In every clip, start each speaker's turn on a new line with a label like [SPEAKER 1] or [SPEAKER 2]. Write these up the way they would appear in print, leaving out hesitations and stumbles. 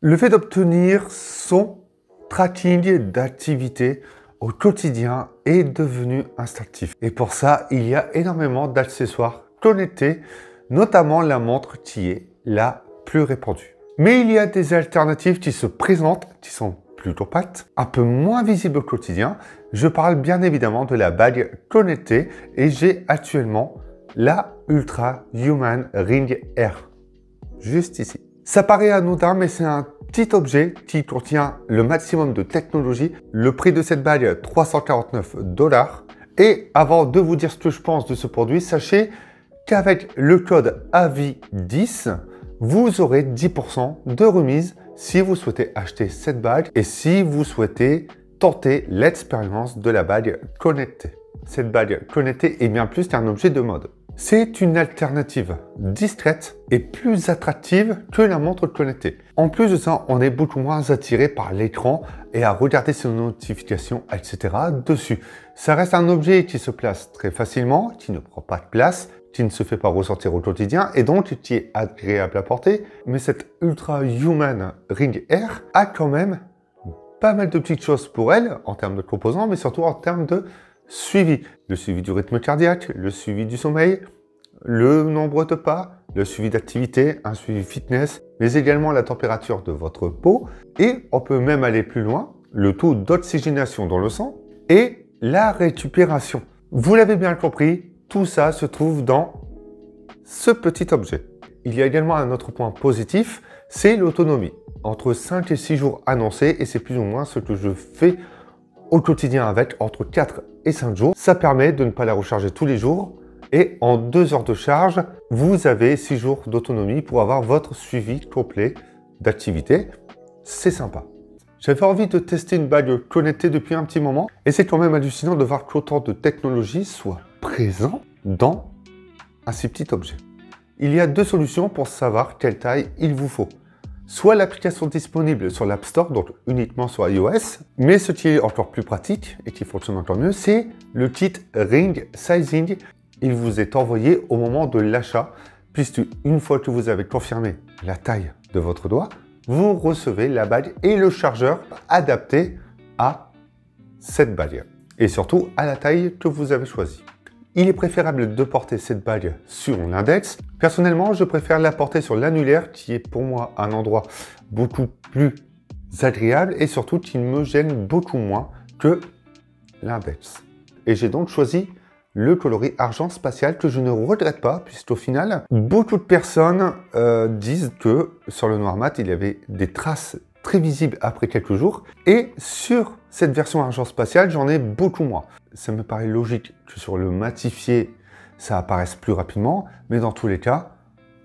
[SPEAKER 1] Le fait d'obtenir son tracking d'activité au quotidien est devenu instinctif. Et pour ça, il y a énormément d'accessoires connectés, notamment la montre qui est la plus répandue. Mais il y a des alternatives qui se présentent, qui sont plutôt pattes, un peu moins visibles au quotidien. Je parle bien évidemment de la bague connectée et j'ai actuellement la Ultra Human Ring Air, juste ici. Ça paraît anodin, mais c'est un petit objet qui contient le maximum de technologie. Le prix de cette bague, 349 $. Et avant de vous dire ce que je pense de ce produit, sachez qu'avec le code AVI10, vous aurez 10% de remise si vous souhaitez acheter cette bague et si vous souhaitez tenter l'expérience de la bague connectée. Cette bague connectée est bien plus qu'un objet de mode. C'est une alternative discrète et plus attractive que la montre connectée. En plus de ça, on est beaucoup moins attiré par l'écran et à regarder ses notifications, etc. dessus. Ça reste un objet qui se place très facilement, qui ne prend pas de place, qui ne se fait pas ressentir au quotidien et donc qui est agréable à porter. Mais cette Ultra Human Ring Air a quand même pas mal de petites choses pour elle en termes de composants, mais surtout en termes de suivi. Le suivi du rythme cardiaque, le suivi du sommeil, le nombre de pas, le suivi d'activité, un suivi fitness, mais également la température de votre peau. Et on peut même aller plus loin, le taux d'oxygénation dans le sang et la récupération. Vous l'avez bien compris, tout ça se trouve dans ce petit objet. Il y a également un autre point positif, c'est l'autonomie. Entre 5 et 6 jours annoncés, et c'est plus ou moins ce que je fais au quotidien avec, entre 4 et 5 jours. Ça permet de ne pas la recharger tous les jours. Et en 2 heures de charge, vous avez 6 jours d'autonomie pour avoir votre suivi complet d'activité. C'est sympa. J'avais envie de tester une bague connectée depuis un petit moment. Et c'est quand même hallucinant de voir qu'autant de technologie soit présent dans un si petit objet. Il y a 2 solutions pour savoir quelle taille il vous faut. Soit l'application disponible sur l'App Store, donc uniquement sur iOS, mais ce qui est encore plus pratique et qui fonctionne encore mieux, c'est le kit Ring Sizing. Il vous est envoyé au moment de l'achat, puisque une fois que vous avez confirmé la taille de votre doigt, vous recevez la bague et le chargeur adapté à cette bague, et surtout à la taille que vous avez choisie. Il est préférable de porter cette bague sur l'index. Personnellement, je préfère la porter sur l'annulaire, qui est pour moi un endroit beaucoup plus agréable et surtout qui me gêne beaucoup moins que l'index. Et j'ai donc choisi le coloris argent spatial que je ne regrette pas, puisqu'au final, beaucoup de personnes disent que sur le noir mat, il y avait des traces très visible après quelques jours. Et sur cette version argent spatial, j'en ai beaucoup moins. Ça me paraît logique que sur le matifié, ça apparaisse plus rapidement. Mais dans tous les cas,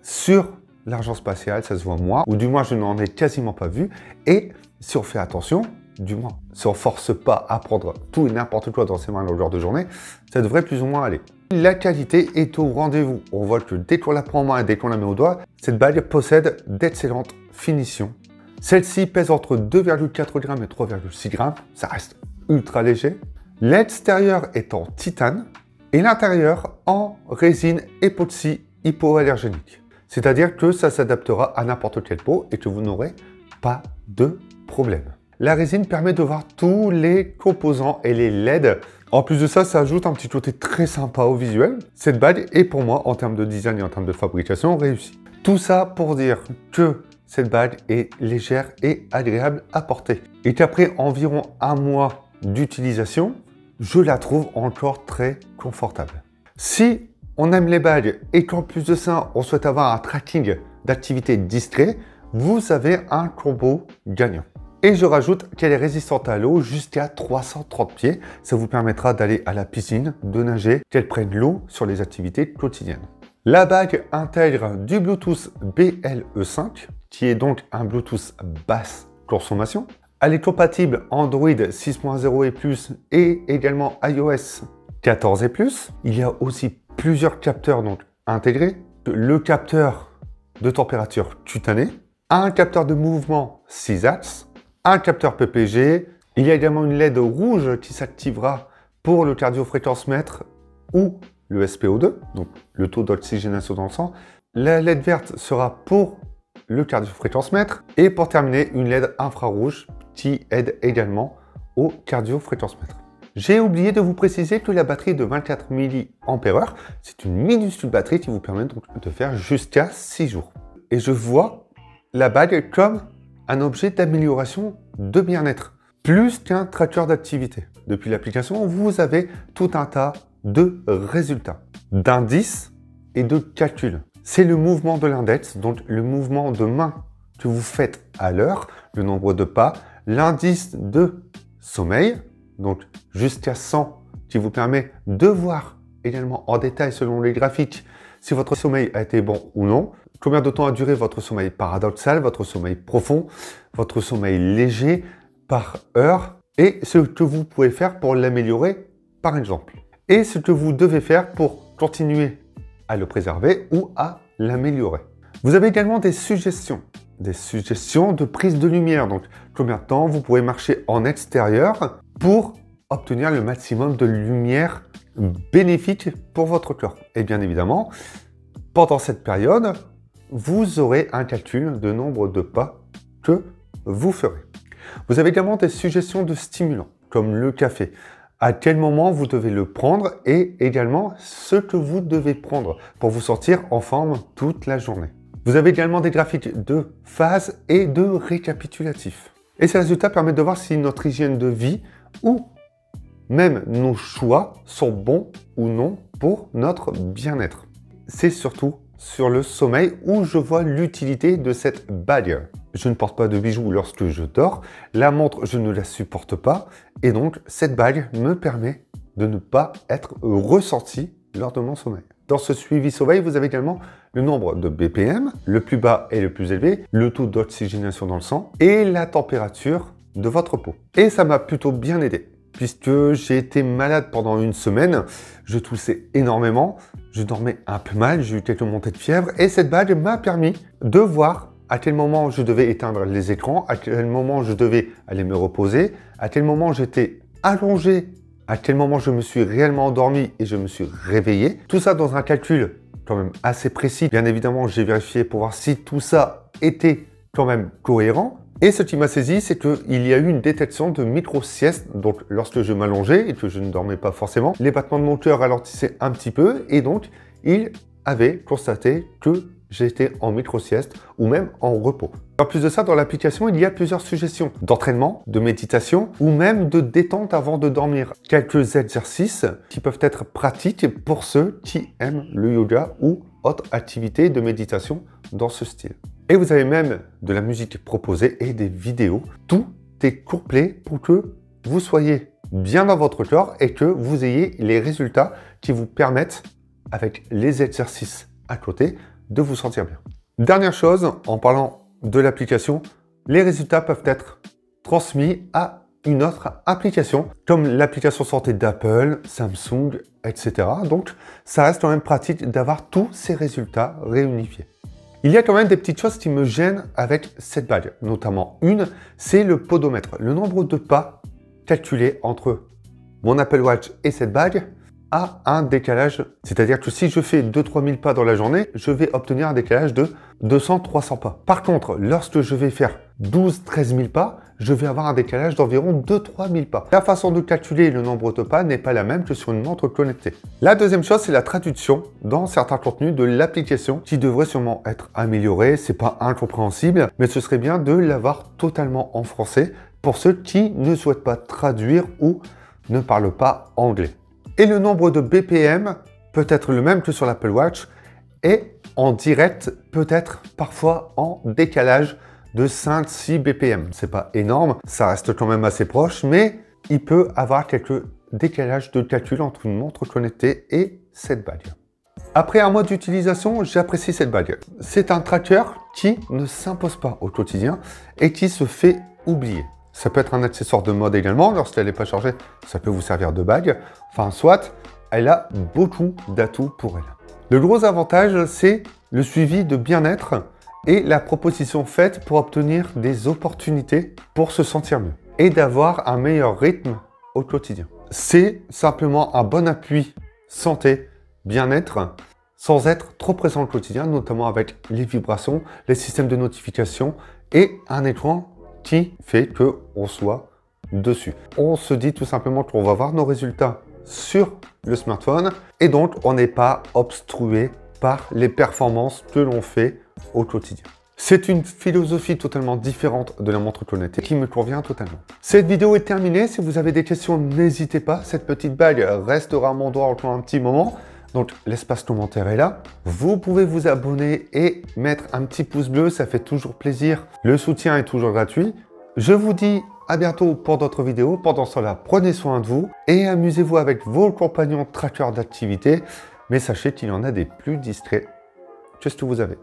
[SPEAKER 1] sur l'argent spatial, ça se voit moins. Ou du moins, je n'en ai quasiment pas vu. Et si on fait attention, du moins, si on ne force pas à prendre tout et n'importe quoi dans ses mains à longueur de journée, ça devrait plus ou moins aller. La qualité est au rendez-vous. On voit que dès qu'on la prend en main et dès qu'on la met au doigt, cette bague possède d'excellentes finitions. Celle-ci pèse entre 2,4 g et 3,6 g, ça reste ultra léger. L'extérieur est en titane et l'intérieur en résine époxy hypoallergénique. C'est-à-dire que ça s'adaptera à n'importe quelle peau et que vous n'aurez pas de problème. La résine permet de voir tous les composants et les LED. En plus de ça, ça ajoute un petit côté très sympa au visuel. Cette bague est pour moi, en termes de design et en termes de fabrication, réussie. Tout ça pour dire que cette bague est légère et agréable à porter. Et qu'après environ un mois d'utilisation, je la trouve encore très confortable. Si on aime les bagues et qu'en plus de ça, on souhaite avoir un tracking d'activité discret, vous avez un combo gagnant. Et je rajoute qu'elle est résistante à l'eau jusqu'à 330 pieds. Ça vous permettra d'aller à la piscine, de nager, qu'elle prenne l'eau sur les activités quotidiennes. La bague intègre du Bluetooth BLE5, qui est donc un Bluetooth basse consommation. Elle est compatible Android 6.0 et plus et également iOS 14 et plus. Il y a aussi plusieurs capteurs donc intégrés. Le capteur de température cutanée, un capteur de mouvement 6 axes, un capteur PPG. Il y a également une LED rouge qui s'activera pour le cardiofréquencemètre ou le SpO2, donc le taux d'oxygénation dans le sang. La LED verte sera pour le cardiofréquencemètre. Et pour terminer, une LED infrarouge qui aide également au cardiofréquencemètre. J'ai oublié de vous préciser que la batterie de 24 mAh, c'est une minuscule batterie qui vous permet donc de faire jusqu'à 6 jours. Et je vois la bague comme un objet d'amélioration de bien-être, plus qu'un tracker d'activité. Depuis l'application, vous avez tout un tas de résultats, d'indices et de calculs. C'est le mouvement de l'index, donc le mouvement de main que vous faites à l'heure, le nombre de pas, l'indice de sommeil, donc jusqu'à 100, qui vous permet de voir également en détail selon les graphiques si votre sommeil a été bon ou non, combien de temps a duré votre sommeil paradoxal, votre sommeil profond, votre sommeil léger par heure, et ce que vous pouvez faire pour l'améliorer par exemple. Et ce que vous devez faire pour continuer à le préserver ou à l'améliorer. Vous avez également des suggestions de prise de lumière, donc combien de temps vous pouvez marcher en extérieur pour obtenir le maximum de lumière bénéfique pour votre corps. Et bien évidemment, pendant cette période, vous aurez un calcul de nombre de pas que vous ferez. Vous avez également des suggestions de stimulants, comme le café. À quel moment vous devez le prendre et également ce que vous devez prendre pour vous sentir en forme toute la journée. Vous avez également des graphiques de phase et de récapitulatif. Et ces résultats permettent de voir si notre hygiène de vie ou même nos choix sont bons ou non pour notre bien-être. C'est surtout sur le sommeil où je vois l'utilité de cette bague. Je ne porte pas de bijoux lorsque je dors, la montre je ne la supporte pas et donc cette bague me permet de ne pas être ressenti lors de mon sommeil. Dans ce suivi sommeil, vous avez également le nombre de BPM, le plus bas et le plus élevé, le taux d'oxygénation dans le sang et la température de votre peau. Et ça m'a plutôt bien aidé puisque j'ai été malade pendant une semaine, je toussais énormément, je dormais un peu mal, j'ai eu quelques montées de fièvre et cette bague m'a permis de voir à quel moment je devais éteindre les écrans, à quel moment je devais aller me reposer, à quel moment j'étais allongé, à quel moment je me suis réellement endormi et je me suis réveillé. Tout ça dans un calcul quand même assez précis. Bien évidemment, j'ai vérifié pour voir si tout ça était quand même cohérent. Et ce qui m'a saisi, c'est qu'il y a eu une détection de micro-sieste. Donc, lorsque je m'allongeais et que je ne dormais pas forcément, les battements de mon cœur ralentissaient un petit peu. Et donc, il avait constaté que j'étais en micro-sieste ou même en repos. En plus de ça, dans l'application, il y a plusieurs suggestions d'entraînement, de méditation ou même de détente avant de dormir. Quelques exercices qui peuvent être pratiques pour ceux qui aiment le yoga ou autre activité de méditation dans ce style. Et vous avez même de la musique proposée et des vidéos. Tout est couplé pour que vous soyez bien dans votre corps et que vous ayez les résultats qui vous permettent, avec les exercices à côté, de vous sentir bien. Dernière chose, en parlant de l'application, les résultats peuvent être transmis à une autre application, comme l'application santé d'Apple, Samsung, etc. Donc, ça reste quand même pratique d'avoir tous ces résultats réunifiés. Il y a quand même des petites choses qui me gênent avec cette bague, notamment une, c'est le podomètre. Le nombre de pas calculé entre mon Apple Watch et cette bague a un décalage. C'est-à-dire que si je fais 2-3 000 pas dans la journée, je vais obtenir un décalage de 200-300 pas. Par contre, lorsque je vais faire 12-13 000 pas, je vais avoir un décalage d'environ 2-3 000 pas. La façon de calculer le nombre de pas n'est pas la même que sur une montre connectée. La deuxième chose, c'est la traduction dans certains contenus de l'application qui devrait sûrement être améliorée. C'est pas incompréhensible, mais ce serait bien de l'avoir totalement en français pour ceux qui ne souhaitent pas traduire ou ne parlent pas anglais. Et le nombre de BPM peut être le même que sur l'Apple Watch et en direct peut être parfois en décalage de 5-6 BPM. C'est pas énorme, ça reste quand même assez proche, mais il peut avoir quelques décalages de calcul entre une montre connectée et cette bague. Après un mois d'utilisation, j'apprécie cette bague. C'est un tracker qui ne s'impose pas au quotidien et qui se fait oublier. Ça peut être un accessoire de mode également, lorsqu'elle n'est pas chargée, ça peut vous servir de bague. Enfin, soit, elle a beaucoup d'atouts pour elle. Le gros avantage, c'est le suivi de bien-être et la proposition faite pour obtenir des opportunités pour se sentir mieux et d'avoir un meilleur rythme au quotidien. C'est simplement un bon appui santé, bien-être. sans être trop présent au quotidien, notamment avec les vibrations, les systèmes de notification et un écran qui fait qu'on soit dessus. On se dit tout simplement qu'on va voir nos résultats sur le smartphone et donc on n'est pas obstrué par les performances que l'on fait au quotidien. C'est une philosophie totalement différente de la montre connectée qui me convient totalement. Cette vidéo est terminée. Si vous avez des questions, n'hésitez pas. Cette petite bague restera à mon doigt encore un petit moment. Donc l'espace commentaire est là. Vous pouvez vous abonner et mettre un petit pouce bleu. Ça fait toujours plaisir. Le soutien est toujours gratuit. Je vous dis à bientôt pour d'autres vidéos. Pendant ce temps-là, prenez soin de vous et amusez-vous avec vos compagnons trackers d'activité. Mais sachez qu'il y en a des plus discrets que ce que vous avez.